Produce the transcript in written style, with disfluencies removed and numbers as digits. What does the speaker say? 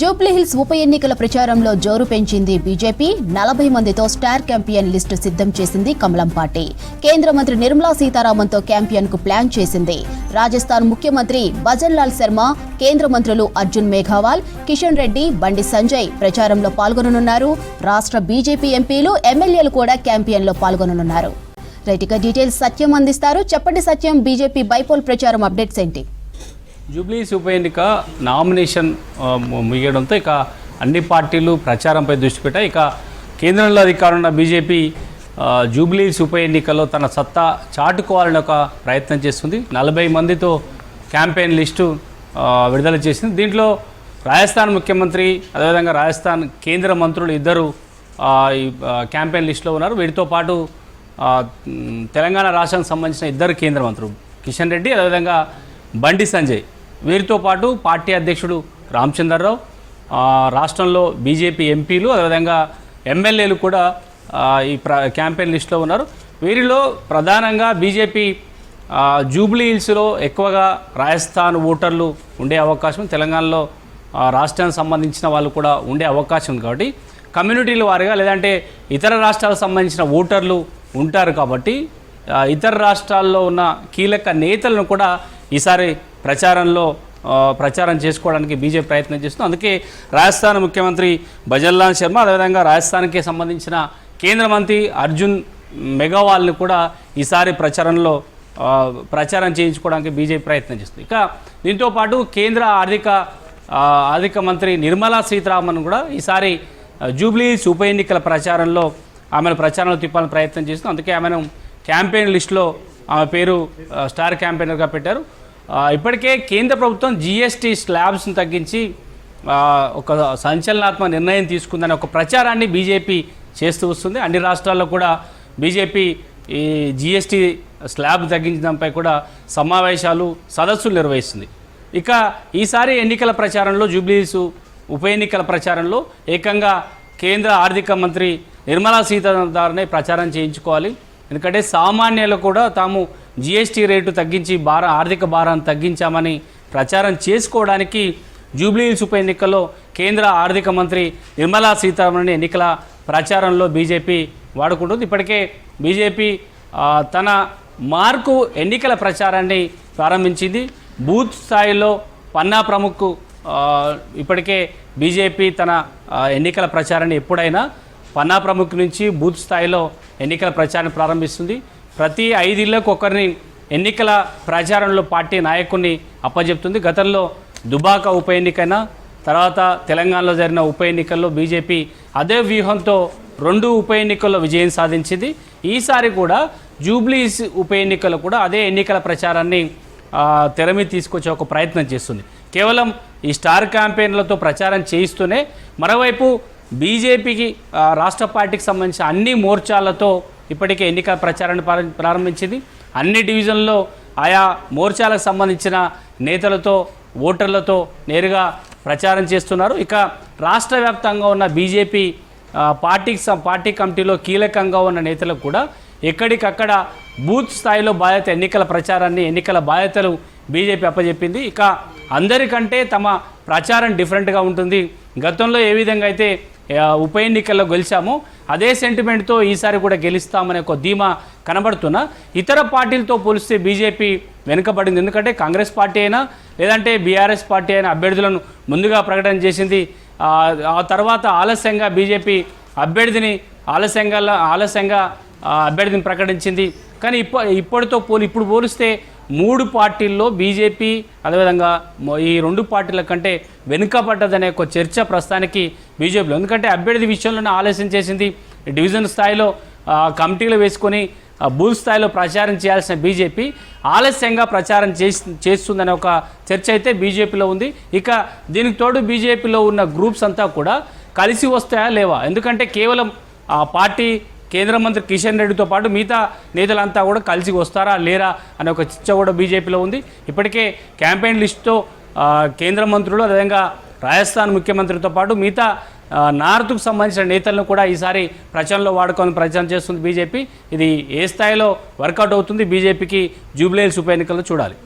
జూబ్లీహిల్స్ ఉప ఎన్నికల ప్రచారంలో జోరు పెంచింది బీజేపీ. 40 మందితో స్టార్ క్యాంపియన్ లిస్టు సిద్ధం చేసింది కమలం పార్టీ. కేంద్ర మంత్రి నిర్మలా సీతారామన్తో క్యాంపియన్ కు ప్లాన్ చేసింది. రాజస్థాన్ ముఖ్యమంత్రి భజన్ లాల్ శర్మ, కేంద్ర మంత్రులు అర్జున్ మేఘవాల్, కిషన్ రెడ్డి, బండి సంజయ్ ప్రచారంలో పాల్గొననున్నారు. రాష్ట్ర బీజేపీ ఎంపీలు, ఎమ్మెల్యేలు కూడా క్యాంపియన్లో పాల్గొననున్నారు. రైట్గా డీటెయిల్స్ సత్యం అందిస్తారు. చెప్పండి సత్యం, బీజేపీ బైపోల్ ప్రచారం అప్డేట్స్ ఏంటి? జూబ్లీహిల్స్ ఉప ఎన్నిక నామినేషన్ ముగియడంతో ఇక అన్ని పార్టీలు ప్రచారంపై దృష్టి పెట్టాయి. ఇక కేంద్రంలో అధికారంలో ఉన్న బీజేపీ జూబ్లీహిల్స్ ఉప ఎన్నికల్లో తన సత్తా చాటుకోవాలని ఒక ప్రయత్నం చేస్తుంది. 40 మందితో క్యాంపెయిన్ లిస్టు విడుదల చేసింది. దీంట్లో రాజస్థాన్ ముఖ్యమంత్రి, అదేవిధంగా రాజస్థాన్ కేంద్ర మంత్రులు ఇద్దరు ఈ క్యాంపెయిన్ లిస్టులో ఉన్నారు. వీటితో పాటు తెలంగాణ రాష్ట్రానికి సంబంధించిన ఇద్దరు కేంద్ర మంత్రులు కిషన్ రెడ్డి, అదేవిధంగా బండి సంజయ్, వీరితో పాటు పార్టీ అధ్యక్షుడు రామచంద్రరావు, రాష్ట్రంలో బీజేపీ ఎంపీలు, అదేవిధంగా ఎమ్మెల్యేలు కూడా ఈ క్యాంపెయిన్ లిస్టులో ఉన్నారు. వీరిలో ప్రధానంగా బీజేపీ జూబ్లీహిల్స్లో ఎక్కువగా రాజస్థాన్ ఓటర్లు ఉండే అవకాశం, తెలంగాణలో రాష్ట్రానికి సంబంధించిన వాళ్ళు కూడా ఉండే అవకాశం ఉంది. కాబట్టి కమ్యూనిటీల వారిగా లేదంటే ఇతర రాష్ట్రాలకు సంబంధించిన ఓటర్లు ఉంటారు. కాబట్టి ఇతర రాష్ట్రాల్లో ఉన్న కీలక నేతలను కూడా ఈసారి ప్రచారం చేసుకోవడానికి బీజేపీ ప్రయత్నం చేస్తుంది. అందుకే రాజస్థాన్ ముఖ్యమంత్రి భజన్ లాల్ శర్మ, అదేవిధంగా రాజస్థాన్కి సంబంధించిన కేంద్ర మంత్రి అర్జున్ మేఘవాల్ని కూడా ఈసారి ప్రచారం చేయించుకోవడానికి బీజేపీ ప్రయత్నం చేస్తుంది. ఇక దీంతో పాటు కేంద్ర ఆర్థిక మంత్రి నిర్మలా సీతారామన్ కూడా ఈసారి జూబ్లీహిల్స్ ఉప ఎన్నికల ప్రచారంలో ప్రచారంలో తిప్పాలని ప్రయత్నం చేస్తుంది. అందుకే ఆమెను క్యాంపెయిన్ లిస్టులో ఆమె పేరు స్టార్ క్యాంపెయినర్గా పెట్టారు. ఇప్పటికే కేంద్ర ప్రభుత్వం జీఎస్టీ స్లాబ్స్ను తగ్గించి ఒక సంచలనాత్మక నిర్ణయం తీసుకుందని ఒక ప్రచారాన్ని బీజేపీ చేస్తూ వస్తుంది. అన్ని రాష్ట్రాల్లో కూడా బీజేపీ ఈ జీఎస్టీ స్లాబ్ తగ్గించడంపై కూడా సమావేశాలు, సదస్సులు నిర్వహిస్తుంది. ఇక ఈసారి ఎన్నికల ప్రచారంలో జూబ్లీహిల్స్ ఉప ఎన్నికల ప్రచారంలో ఏకంగా కేంద్ర ఆర్థిక మంత్రి నిర్మలా సీతారామన్ ద్వారానే ప్రచారం చేయించుకోవాలి. ఎందుకంటే సామాన్యులు కూడా తాము జీఎస్టీ రేటు తగ్గించి ఆర్థిక భారాన్ని తగ్గించామని ప్రచారం చేసుకోవడానికి జూబ్లీహిల్స్ ఉప ఎన్నికల్లో కేంద్ర ఆర్థిక మంత్రి నిర్మలా సీతారామన్ ఎన్నికల ప్రచారంలో బీజేపీ వాడుకుంటుంది. ఇప్పటికే బీజేపీ తన మార్కు ఎన్నికల ప్రచారాన్ని ప్రారంభించింది. బూత్ స్థాయిలో పన్నా ప్రముఖ్ ఇప్పటికే బీజేపీ తన ఎన్నికల ప్రచారాన్ని ఎప్పుడైనా పన్నా ప్రముఖ్ నుంచి బూత్ స్థాయిలో ఎన్నికల ప్రచారాన్ని ప్రారంభిస్తుంది. ప్రతి 5 ఇళ్లకు ఒకరిని ఎన్నికల ప్రచారంలో పార్టీ నాయకుడిని అప్పజెప్తుంది. గతంలో దుబాక ఉప ఎన్నికైనా తర్వాత తెలంగాణలో జరిగిన ఉప ఎన్నికల్లో బీజేపీ అదే వ్యూహంతో 2 ఉప ఎన్నికల్లో విజయం సాధించింది. ఈసారి కూడా జూబ్లీహిల్స్ ఉప ఎన్నికల్లో కూడా అదే ఎన్నికల ప్రచారాన్ని తెర మీద తీసుకొచ్చే ఒక ప్రయత్నం చేస్తుంది. కేవలం ఈ స్టార్ క్యాంపెయిన్లతో ప్రచారం చేయిస్తూనే మరోవైపు బీజేపీకి రాష్ట్ర పార్టీకి సంబంధించిన అన్ని మోర్చాలతో ఇప్పటికే ఎన్నికల ప్రచారాన్ని ప్రారంభించింది. అన్ని డివిజన్లో ఆయా మోర్చాలకు సంబంధించిన నేతలతో, ఓటర్లతో నేరుగా ప్రచారం చేస్తున్నారు. ఇక రాష్ట్ర వ్యాప్తంగా ఉన్న బీజేపీ పార్టీ కమిటీలో కీలకంగా ఉన్న నేతలకు కూడా ఎక్కడికక్కడ బూత్ స్థాయిలో ఎన్నికల ప్రచారాన్ని, ఎన్నికల బాధ్యతలు బీజేపీ అప్పచెప్పింది. ఇక అందరికంటే తమ ప్రచారం డిఫరెంట్గా ఉంటుంది. గతంలో ఏ విధంగా అయితే ఉప ఎన్నికల్లో గెలిచామో అదే సెంటిమెంట్తో ఈసారి కూడా గెలుస్తామనే ఒక ధీమా కనబడుతున్నా ఇతర పార్టీలతో పోలిస్తే బీజేపీ వెనుకబడింది. ఎందుకంటే కాంగ్రెస్ పార్టీ అయినా లేదంటే బీఆర్ఎస్ పార్టీ అయినా అభ్యర్థులను ముందుగా ప్రకటన చేసింది. ఆ తర్వాత ఆలస్యంగా బీజేపీ ఆలస్యంగా అభ్యర్థిని ప్రకటించింది. కానీ ఇప్పుడు పోలిస్తే 3 పార్టీల్లో బీజేపీ అదేవిధంగా ఈ 2 పార్టీల కంటే వెనుకబడ్డదనే ఒక చర్చ ప్రస్తుతానికి బీజేపీలో. ఎందుకంటే అభ్యర్థి విషయంలోనే ఆలస్యం చేసింది. డివిజన్ స్థాయిలో కమిటీలు వేసుకొని బూత్ స్థాయిలో ప్రచారం చేయాల్సిన బీజేపీ ఆలస్యంగా ప్రచారం చేస్తుందనే ఒక చర్చ అయితే బీజేపీలో ఉంది. ఇక దీనికి తోడు బీజేపీలో ఉన్న గ్రూప్స్ అంతా కూడా కలిసి వస్తాయా లేవా, ఎందుకంటే కేవలం పార్టీ కేంద్ర మంత్రి కిషన్ రెడ్డితో పాటు మిగతా నేతలంతా కూడా కలిసి వస్తారా లేరా అనే ఒక చర్చ కూడా బీజేపీలో ఉంది. ఇప్పటికే క్యాంపెయిన్ లిస్టుతో కేంద్ర మంత్రులు, అదేవిధంగా రాజస్థాన్ ముఖ్యమంత్రితో పాటు మిగతా నార్త్కు సంబంధించిన నేతలను కూడా ఈసారి ప్రచారంలో ప్రచారం చేస్తుంది బీజేపీ. ఇది ఏ స్థాయిలో వర్కౌట్ అవుతుంది బీజేపీకి జూబ్లీహిల్స్ ఉప ఎన్నికల్లో చూడాలి.